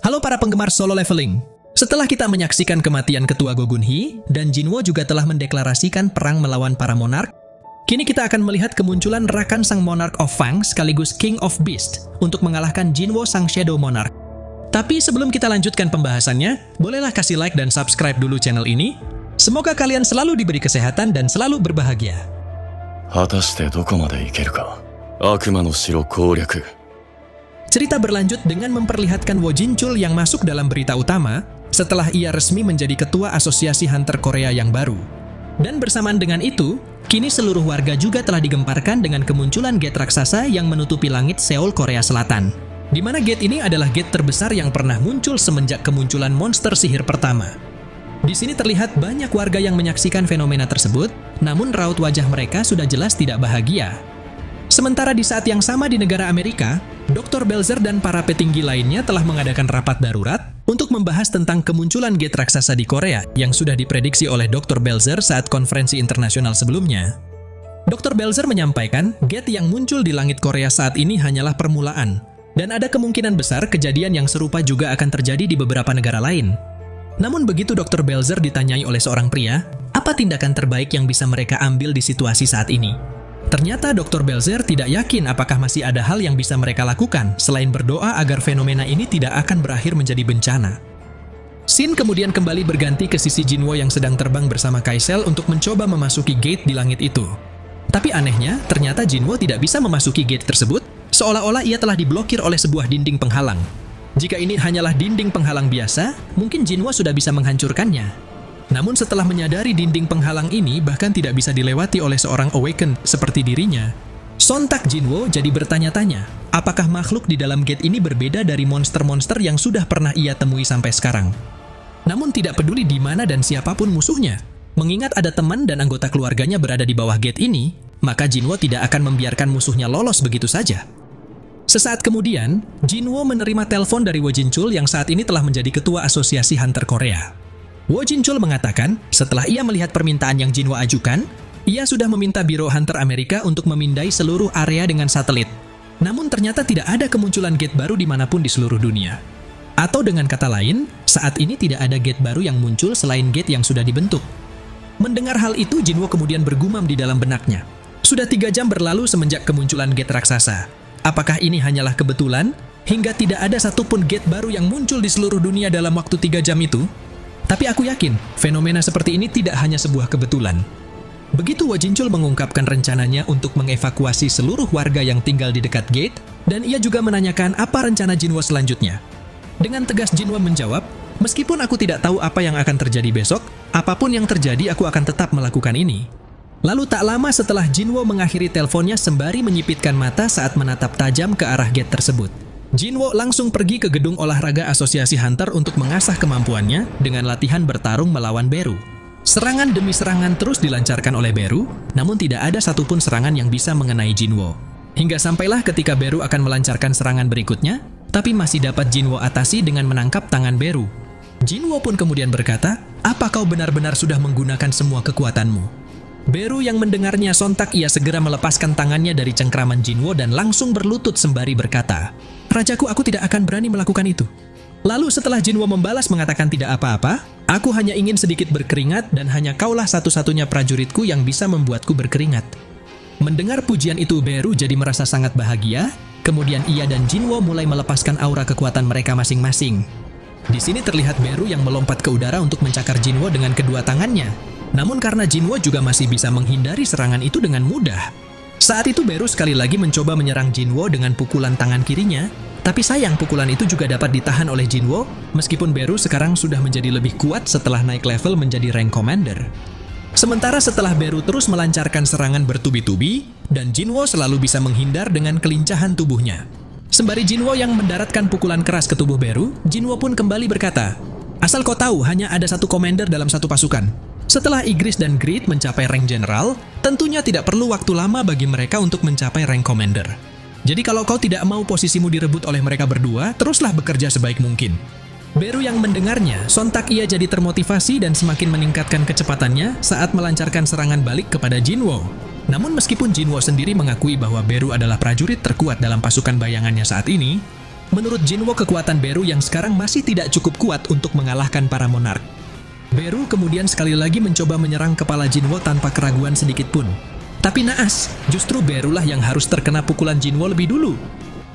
Halo para penggemar solo leveling. Setelah kita menyaksikan kematian ketua Go Gun-hee, dan Jinwo juga telah mendeklarasikan perang melawan para monark, kini kita akan melihat kemunculan Rakan sang Monarch of Fang sekaligus King of Beast untuk mengalahkan Jinwo sang Shadow Monarch. Tapi sebelum kita lanjutkan pembahasannya, bolehlah kasih like dan subscribe dulu channel ini. Semoga kalian selalu diberi kesehatan dan selalu berbahagia. 果たしてどこまで行けるか。悪魔の城攻略。 Cerita berlanjut dengan memperlihatkan Wo Jinchul yang masuk dalam berita utama setelah ia resmi menjadi ketua Asosiasi Hunter Korea yang baru. Dan bersamaan dengan itu, kini seluruh warga juga telah digemparkan dengan kemunculan gate raksasa yang menutupi langit Seoul, Korea Selatan. Di mana gate ini adalah gate terbesar yang pernah muncul semenjak kemunculan monster sihir pertama. Di sini terlihat banyak warga yang menyaksikan fenomena tersebut, namun raut wajah mereka sudah jelas tidak bahagia. Sementara di saat yang sama di negara Amerika, Dr. Belzer dan para petinggi lainnya telah mengadakan rapat darurat untuk membahas tentang kemunculan gate raksasa di Korea yang sudah diprediksi oleh Dr. Belzer saat konferensi internasional sebelumnya. Dr. Belzer menyampaikan gate yang muncul di langit Korea saat ini hanyalah permulaan, dan ada kemungkinan besar kejadian yang serupa juga akan terjadi di beberapa negara lain. Namun begitu Dr. Belzer ditanyai oleh seorang pria, apa tindakan terbaik yang bisa mereka ambil di situasi saat ini? Ternyata Dr. Belzer tidak yakin apakah masih ada hal yang bisa mereka lakukan selain berdoa agar fenomena ini tidak akan berakhir menjadi bencana. Scene kemudian kembali berganti ke sisi Jinwo yang sedang terbang bersama Kaisel untuk mencoba memasuki gate di langit itu. Tapi anehnya, ternyata Jinwo tidak bisa memasuki gate tersebut, seolah-olah ia telah diblokir oleh sebuah dinding penghalang. Jika ini hanyalah dinding penghalang biasa, mungkin Jinwo sudah bisa menghancurkannya. Namun setelah menyadari dinding penghalang ini bahkan tidak bisa dilewati oleh seorang awakened seperti dirinya, sontak Jinwo jadi bertanya-tanya, apakah makhluk di dalam gate ini berbeda dari monster-monster yang sudah pernah ia temui sampai sekarang. Namun tidak peduli di mana dan siapapun musuhnya, mengingat ada teman dan anggota keluarganya berada di bawah gate ini, maka Jinwo tidak akan membiarkan musuhnya lolos begitu saja. Sesaat kemudian, Jinwo menerima telepon dari Wo Jinchul yang saat ini telah menjadi ketua Asosiasi Hunter Korea. Wo Jinchul mengatakan, setelah ia melihat permintaan yang Jinwo ajukan, ia sudah meminta Biro Hunter Amerika untuk memindai seluruh area dengan satelit. Namun ternyata tidak ada kemunculan gate baru dimanapun di seluruh dunia. Atau dengan kata lain, saat ini tidak ada gate baru yang muncul selain gate yang sudah dibentuk. Mendengar hal itu, Jinwo kemudian bergumam di dalam benaknya. Sudah 3 jam berlalu semenjak kemunculan gate raksasa. Apakah ini hanyalah kebetulan, hingga tidak ada satupun gate baru yang muncul di seluruh dunia dalam waktu 3 jam itu? Tapi aku yakin, fenomena seperti ini tidak hanya sebuah kebetulan. Begitu Wo Jinchul mengungkapkan rencananya untuk mengevakuasi seluruh warga yang tinggal di dekat gate, dan ia juga menanyakan apa rencana Jinwo selanjutnya. Dengan tegas Jinwo menjawab, meskipun aku tidak tahu apa yang akan terjadi besok, apapun yang terjadi aku akan tetap melakukan ini. Lalu tak lama setelah Jinwo mengakhiri teleponnya sembari menyipitkan mata saat menatap tajam ke arah gate tersebut, Jinwo langsung pergi ke gedung olahraga Asosiasi Hunter untuk mengasah kemampuannya dengan latihan bertarung melawan Beru. Serangan demi serangan terus dilancarkan oleh Beru, namun tidak ada satupun serangan yang bisa mengenai Jinwo. Hingga sampailah ketika Beru akan melancarkan serangan berikutnya, tapi masih dapat Jinwo atasi dengan menangkap tangan Beru. Jinwo pun kemudian berkata, apa kau benar-benar sudah menggunakan semua kekuatanmu? Beru yang mendengarnya sontak ia segera melepaskan tangannya dari cengkraman Jinwo dan langsung berlutut sembari berkata, Rajaku, aku tidak akan berani melakukan itu. Lalu setelah Jinwo membalas mengatakan tidak apa-apa, aku hanya ingin sedikit berkeringat dan hanya kaulah satu-satunya prajuritku yang bisa membuatku berkeringat. Mendengar pujian itu Beru jadi merasa sangat bahagia, kemudian ia dan Jinwo mulai melepaskan aura kekuatan mereka masing-masing. Di sini terlihat Beru yang melompat ke udara untuk mencakar Jinwo dengan kedua tangannya. Namun karena Jinwo juga masih bisa menghindari serangan itu dengan mudah. Saat itu Beru sekali lagi mencoba menyerang Jinwo dengan pukulan tangan kirinya, tapi sayang pukulan itu juga dapat ditahan oleh Jinwo, meskipun Beru sekarang sudah menjadi lebih kuat setelah naik level menjadi rank commander. Sementara setelah Beru terus melancarkan serangan bertubi-tubi, dan Jinwo selalu bisa menghindar dengan kelincahan tubuhnya. Sembari Jinwo yang mendaratkan pukulan keras ke tubuh Beru, Jinwo pun kembali berkata, asal kau tahu hanya ada satu commander dalam satu pasukan. Setelah Igris dan Grid mencapai rank general, tentunya tidak perlu waktu lama bagi mereka untuk mencapai rank commander. Jadi kalau kau tidak mau posisimu direbut oleh mereka berdua, teruslah bekerja sebaik mungkin. Beru yang mendengarnya, sontak ia jadi termotivasi dan semakin meningkatkan kecepatannya saat melancarkan serangan balik kepada Jinwo. Namun meskipun Jinwo sendiri mengakui bahwa Beru adalah prajurit terkuat dalam pasukan bayangannya saat ini, Menurut Jinwo, kekuatan Beru yang sekarang masih tidak cukup kuat untuk mengalahkan para monark. Beru kemudian sekali lagi mencoba menyerang kepala Jinwo tanpa keraguan sedikit pun. Tapi naas, justru Berulah yang harus terkena pukulan Jinwo lebih dulu.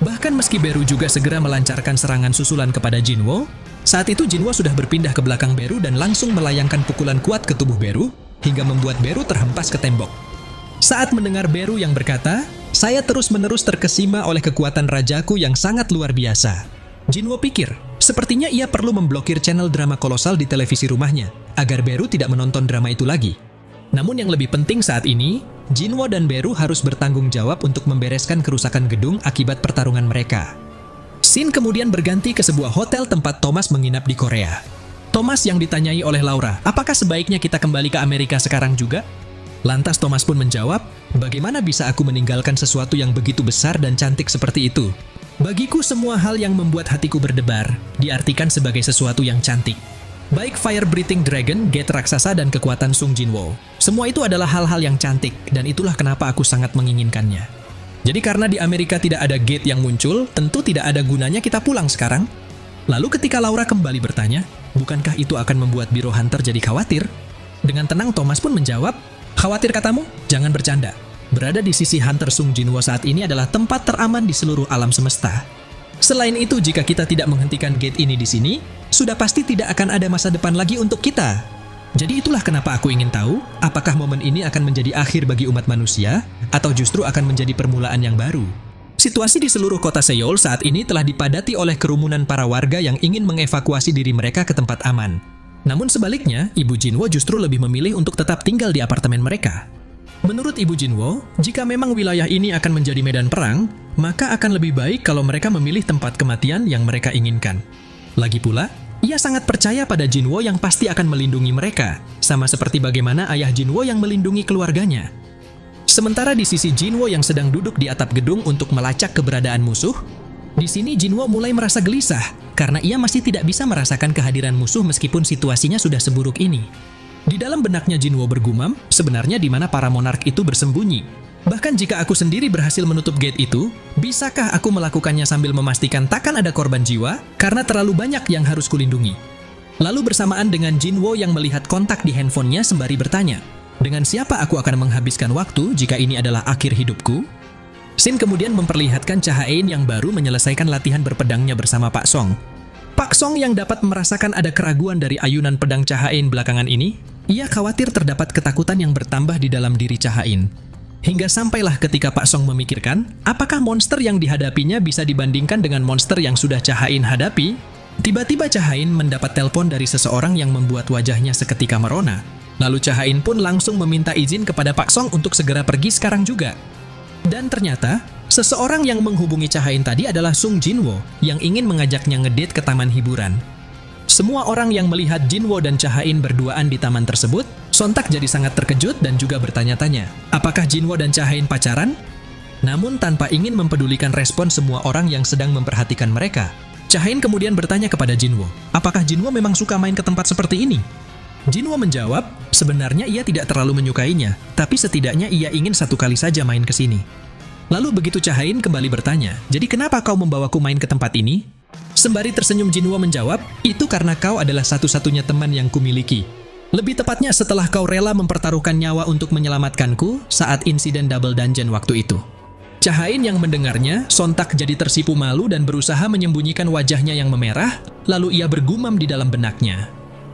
Bahkan meski Beru juga segera melancarkan serangan susulan kepada Jinwo, saat itu Jinwo sudah berpindah ke belakang Beru dan langsung melayangkan pukulan kuat ke tubuh Beru, hingga membuat Beru terhempas ke tembok. Saat mendengar Beru yang berkata, "Saya terus-menerus terkesima oleh kekuatan rajaku yang sangat luar biasa." Jinwo pikir, sepertinya ia perlu memblokir channel drama kolosal di televisi rumahnya, agar Beru tidak menonton drama itu lagi. Namun yang lebih penting saat ini, Jinwo dan Beru harus bertanggung jawab untuk membereskan kerusakan gedung akibat pertarungan mereka. Scene kemudian berganti ke sebuah hotel tempat Thomas menginap di Korea. Thomas yang ditanyai oleh Laura, apakah sebaiknya kita kembali ke Amerika sekarang juga? Lantas Thomas pun menjawab, bagaimana bisa aku meninggalkan sesuatu yang begitu besar dan cantik seperti itu? Bagiku semua hal yang membuat hatiku berdebar, diartikan sebagai sesuatu yang cantik. Baik fire-breathing dragon, gate raksasa, dan kekuatan Sung Jinwo. Semua itu adalah hal-hal yang cantik, dan itulah kenapa aku sangat menginginkannya. Jadi karena di Amerika tidak ada gate yang muncul, tentu tidak ada gunanya kita pulang sekarang. Lalu ketika Laura kembali bertanya, bukankah itu akan membuat Biro Hunter jadi khawatir? Dengan tenang Thomas pun menjawab, khawatir katamu? Jangan bercanda. Berada di sisi Hunter Sung Jinwo saat ini adalah tempat teraman di seluruh alam semesta. Selain itu, jika kita tidak menghentikan gate ini di sini, sudah pasti tidak akan ada masa depan lagi untuk kita. Jadi itulah kenapa aku ingin tahu, apakah momen ini akan menjadi akhir bagi umat manusia, atau justru akan menjadi permulaan yang baru. Situasi di seluruh kota Seoul saat ini telah dipadati oleh kerumunan para warga yang ingin mengevakuasi diri mereka ke tempat aman. Namun sebaliknya, Ibu Jinwo justru lebih memilih untuk tetap tinggal di apartemen mereka. Menurut Ibu Jinwo, jika memang wilayah ini akan menjadi medan perang, maka akan lebih baik kalau mereka memilih tempat kematian yang mereka inginkan. Lagi pula, ia sangat percaya pada Jinwo yang pasti akan melindungi mereka, sama seperti bagaimana ayah Jinwo yang melindungi keluarganya. Sementara di sisi Jinwo yang sedang duduk di atap gedung untuk melacak keberadaan musuh, di sini Jinwo mulai merasa gelisah, karena ia masih tidak bisa merasakan kehadiran musuh meskipun situasinya sudah seburuk ini. Di dalam benaknya Jinwo bergumam, sebenarnya di mana para monark itu bersembunyi. Bahkan jika aku sendiri berhasil menutup gate itu, bisakah aku melakukannya sambil memastikan takkan ada korban jiwa, karena terlalu banyak yang harus kulindungi. Lalu bersamaan dengan Jinwo yang melihat kontak di handphonenya sembari bertanya, dengan siapa aku akan menghabiskan waktu jika ini adalah akhir hidupku? Scene kemudian memperlihatkan Cha Hae-in yang baru menyelesaikan latihan berpedangnya bersama Pak Song. Pak Song yang dapat merasakan ada keraguan dari ayunan pedang Cha Hae-in belakangan ini, ia khawatir terdapat ketakutan yang bertambah di dalam diri Cha Hae-in. Hingga sampailah ketika Pak Song memikirkan, apakah monster yang dihadapinya bisa dibandingkan dengan monster yang sudah Cha Hae-in hadapi? Tiba-tiba Cha Hae-in mendapat telepon dari seseorang yang membuat wajahnya seketika merona. Lalu Cha Hae-in pun langsung meminta izin kepada Pak Song untuk segera pergi sekarang juga. Dan ternyata, seseorang yang menghubungi Cha Hae-in tadi adalah Sung Jinwo yang ingin mengajaknya ngedate ke taman hiburan. Semua orang yang melihat Jinwo dan Cha Hae-in berduaan di taman tersebut, sontak jadi sangat terkejut dan juga bertanya-tanya, apakah Jinwo dan Cha Hae-in pacaran? Namun tanpa ingin mempedulikan respon semua orang yang sedang memperhatikan mereka, Cha Hae-in kemudian bertanya kepada Jinwo, apakah Jinwo memang suka main ke tempat seperti ini? Jinwo menjawab, sebenarnya ia tidak terlalu menyukainya, tapi setidaknya ia ingin satu kali saja main ke sini. Lalu begitu Cha Hae-in kembali bertanya, jadi kenapa kau membawaku main ke tempat ini? Sembari tersenyum Jinwo menjawab, itu karena kau adalah satu-satunya teman yang kumiliki. Lebih tepatnya setelah kau rela mempertaruhkan nyawa untuk menyelamatkanku saat insiden double dungeon waktu itu. Cha Hae-in yang mendengarnya, sontak jadi tersipu malu dan berusaha menyembunyikan wajahnya yang memerah, lalu ia bergumam di dalam benaknya.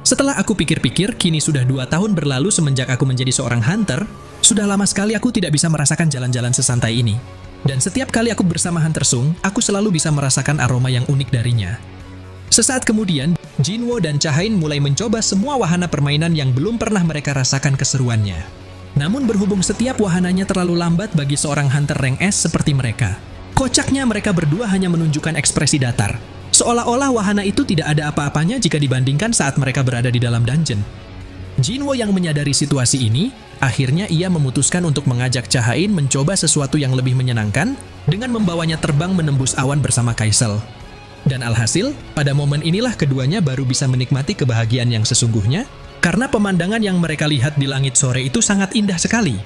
Setelah aku pikir-pikir, kini sudah 2 tahun berlalu semenjak aku menjadi seorang hunter, sudah lama sekali aku tidak bisa merasakan jalan-jalan sesantai ini. Dan setiap kali aku bersama Hunter Sung, aku selalu bisa merasakan aroma yang unik darinya. Sesaat kemudian, Jinwo dan Cha Hae-in mulai mencoba semua wahana permainan yang belum pernah mereka rasakan keseruannya. Namun berhubung setiap wahananya terlalu lambat bagi seorang hunter rank S seperti mereka, kocaknya mereka berdua hanya menunjukkan ekspresi datar. Seolah-olah wahana itu tidak ada apa-apanya jika dibandingkan saat mereka berada di dalam dungeon. Jinwo yang menyadari situasi ini, akhirnya ia memutuskan untuk mengajak Cha Hae-in mencoba sesuatu yang lebih menyenangkan dengan membawanya terbang menembus awan bersama Kaisel. Dan alhasil, pada momen inilah keduanya baru bisa menikmati kebahagiaan yang sesungguhnya, karena pemandangan yang mereka lihat di langit sore itu sangat indah sekali.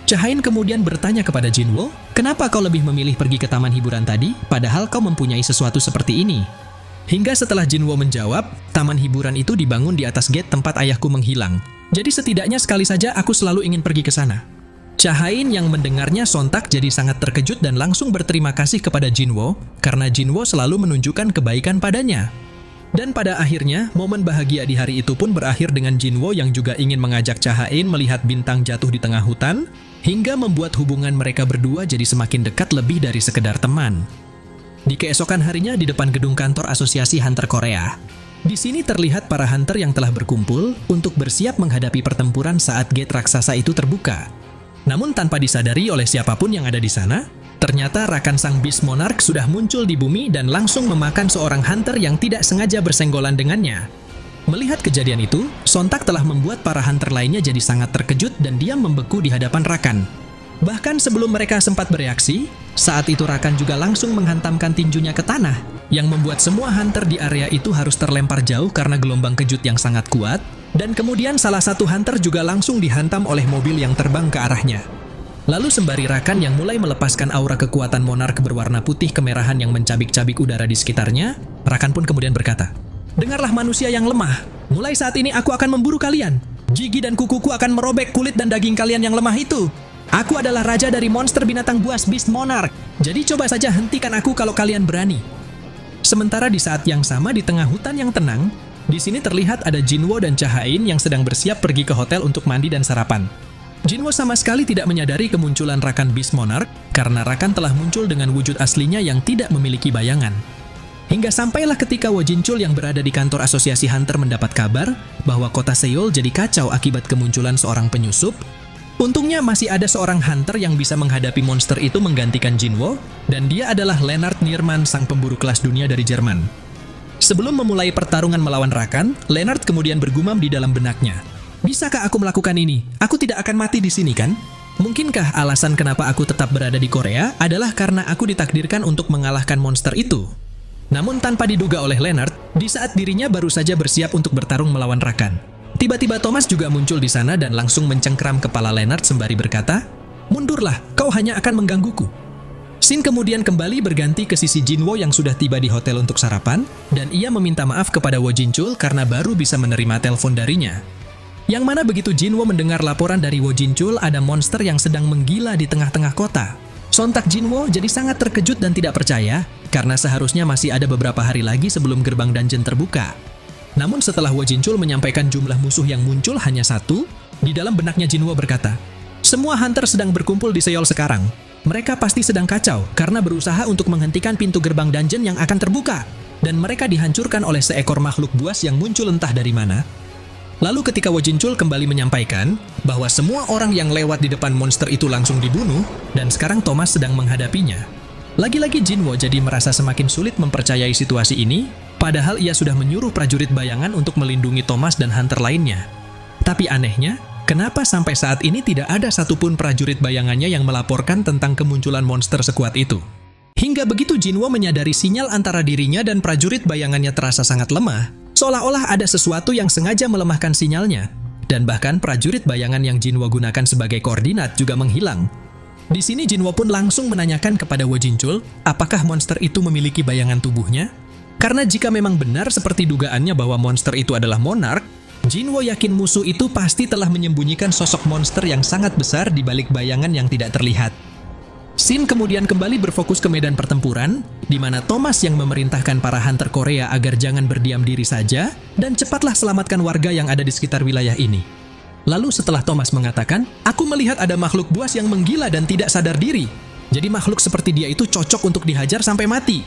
Cha Hae-in kemudian bertanya kepada Jinwo, Kenapa kau lebih memilih pergi ke taman hiburan tadi, padahal kau mempunyai sesuatu seperti ini? Hingga setelah Jinwo menjawab, taman hiburan itu dibangun di atas gate tempat ayahku menghilang. Jadi setidaknya sekali saja aku selalu ingin pergi ke sana. Cha-Hain yang mendengarnya sontak jadi sangat terkejut dan langsung berterima kasih kepada Jinwo, karena Jinwo selalu menunjukkan kebaikan padanya. Dan pada akhirnya, momen bahagia di hari itu pun berakhir dengan Jinwo yang juga ingin mengajak Cha-Hain melihat bintang jatuh di tengah hutan, hingga membuat hubungan mereka berdua jadi semakin dekat lebih dari sekedar teman. Di keesokan harinya di depan gedung kantor Asosiasi Hunter Korea. Di sini terlihat para hunter yang telah berkumpul untuk bersiap menghadapi pertempuran saat gate raksasa itu terbuka. Namun tanpa disadari oleh siapapun yang ada di sana, ternyata Rakan Sang Beast Monarch sudah muncul di bumi dan langsung memakan seorang hunter yang tidak sengaja bersenggolan dengannya. Melihat kejadian itu, sontak telah membuat para hunter lainnya jadi sangat terkejut dan diam membeku di hadapan Rakan. Bahkan sebelum mereka sempat bereaksi, saat itu Rakan juga langsung menghantamkan tinjunya ke tanah, yang membuat semua hunter di area itu harus terlempar jauh karena gelombang kejut yang sangat kuat, dan kemudian salah satu hunter juga langsung dihantam oleh mobil yang terbang ke arahnya. Lalu sembari Rakan yang mulai melepaskan aura kekuatan monark berwarna putih kemerahan yang mencabik-cabik udara di sekitarnya, Rakan pun kemudian berkata, "Dengarlah manusia yang lemah, mulai saat ini aku akan memburu kalian. Gigi dan kukuku akan merobek kulit dan daging kalian yang lemah itu. Aku adalah raja dari monster binatang buas Beast Monarch, jadi coba saja hentikan aku kalau kalian berani." Sementara di saat yang sama di tengah hutan yang tenang, di sini terlihat ada Jinwo dan Cha-Hain yang sedang bersiap pergi ke hotel untuk mandi dan sarapan. Jinwo sama sekali tidak menyadari kemunculan Rakan Beast Monarch karena Rakan telah muncul dengan wujud aslinya yang tidak memiliki bayangan. Hingga sampailah ketika Wo Jinchul yang berada di kantor Asosiasi Hunter mendapat kabar bahwa kota Seoul jadi kacau akibat kemunculan seorang penyusup. Untungnya masih ada seorang hunter yang bisa menghadapi monster itu menggantikan Jinwo, dan dia adalah Lennart Nierman, sang pemburu kelas dunia dari Jerman. Sebelum memulai pertarungan melawan Rakan, Lennart kemudian bergumam di dalam benaknya, "Bisakah aku melakukan ini? Aku tidak akan mati di sini kan? Mungkinkah alasan kenapa aku tetap berada di Korea adalah karena aku ditakdirkan untuk mengalahkan monster itu?" Namun tanpa diduga oleh Lennart, di saat dirinya baru saja bersiap untuk bertarung melawan Rakan, tiba-tiba Thomas juga muncul di sana dan langsung mencengkram kepala Lennart sembari berkata, "Mundurlah, kau hanya akan menggangguku." Scene kemudian kembali berganti ke sisi Jinwo yang sudah tiba di hotel untuk sarapan, dan ia meminta maaf kepada Wo Jinchul karena baru bisa menerima telepon darinya. Yang mana begitu Jinwo mendengar laporan dari Wo Jinchul ada monster yang sedang menggila di tengah-tengah kota. Sontak Jinwo jadi sangat terkejut dan tidak percaya, karena seharusnya masih ada beberapa hari lagi sebelum gerbang dungeon terbuka. Namun setelah Wo Jinchul menyampaikan jumlah musuh yang muncul hanya satu, di dalam benaknya Jinwo berkata, "Semua hunter sedang berkumpul di Seoul sekarang. Mereka pasti sedang kacau karena berusaha untuk menghentikan pintu gerbang dungeon yang akan terbuka, dan mereka dihancurkan oleh seekor makhluk buas yang muncul entah dari mana." Lalu ketika Wo Jinchul kembali menyampaikan bahwa semua orang yang lewat di depan monster itu langsung dibunuh, dan sekarang Thomas sedang menghadapinya. Lagi-lagi Jinwo jadi merasa semakin sulit mempercayai situasi ini, padahal ia sudah menyuruh prajurit bayangan untuk melindungi Thomas dan hunter lainnya. Tapi anehnya, kenapa sampai saat ini tidak ada satupun prajurit bayangannya yang melaporkan tentang kemunculan monster sekuat itu? Hingga begitu Jinwo menyadari sinyal antara dirinya dan prajurit bayangannya terasa sangat lemah, seolah-olah ada sesuatu yang sengaja melemahkan sinyalnya, dan bahkan prajurit bayangan yang Jinwo gunakan sebagai koordinat juga menghilang. Di sini Jinwo pun langsung menanyakan kepada Wo Jinchul, apakah monster itu memiliki bayangan tubuhnya? Karena jika memang benar seperti dugaannya bahwa monster itu adalah monark, Jinwo yakin musuh itu pasti telah menyembunyikan sosok monster yang sangat besar di balik bayangan yang tidak terlihat. Scene kemudian kembali berfokus ke medan pertempuran, di mana Thomas yang memerintahkan para hunter Korea agar jangan berdiam diri saja, dan cepatlah selamatkan warga yang ada di sekitar wilayah ini. Lalu setelah Thomas mengatakan, "Aku melihat ada makhluk buas yang menggila dan tidak sadar diri. Jadi makhluk seperti dia itu cocok untuk dihajar sampai mati."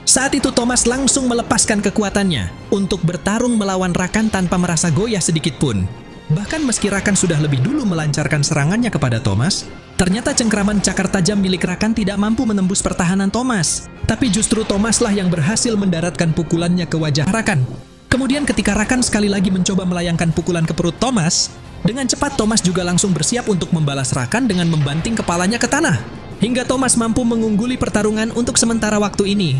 Saat itu Thomas langsung melepaskan kekuatannya untuk bertarung melawan Rakan tanpa merasa goyah sedikit pun. Bahkan meski Rakan sudah lebih dulu melancarkan serangannya kepada Thomas, ternyata cengkraman cakar tajam milik Rakan tidak mampu menembus pertahanan Thomas. Tapi justru Thomaslah yang berhasil mendaratkan pukulannya ke wajah Rakan. Kemudian ketika Rakan sekali lagi mencoba melayangkan pukulan ke perut Thomas, dengan cepat Thomas juga langsung bersiap untuk membalas Rakan dengan membanting kepalanya ke tanah. Hingga Thomas mampu mengungguli pertarungan untuk sementara waktu ini.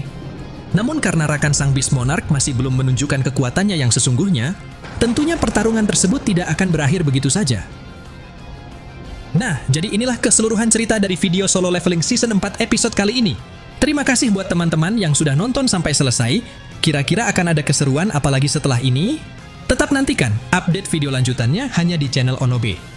Namun karena Rakan Sang Beast Monarch masih belum menunjukkan kekuatannya yang sesungguhnya, tentunya pertarungan tersebut tidak akan berakhir begitu saja. Nah, jadi inilah keseluruhan cerita dari video Solo Leveling Season 4 episode kali ini. Terima kasih buat teman-teman yang sudah nonton sampai selesai. Kira-kira akan ada keseruan apalagi setelah ini? Tetap nantikan update video lanjutannya hanya di channel Onobe.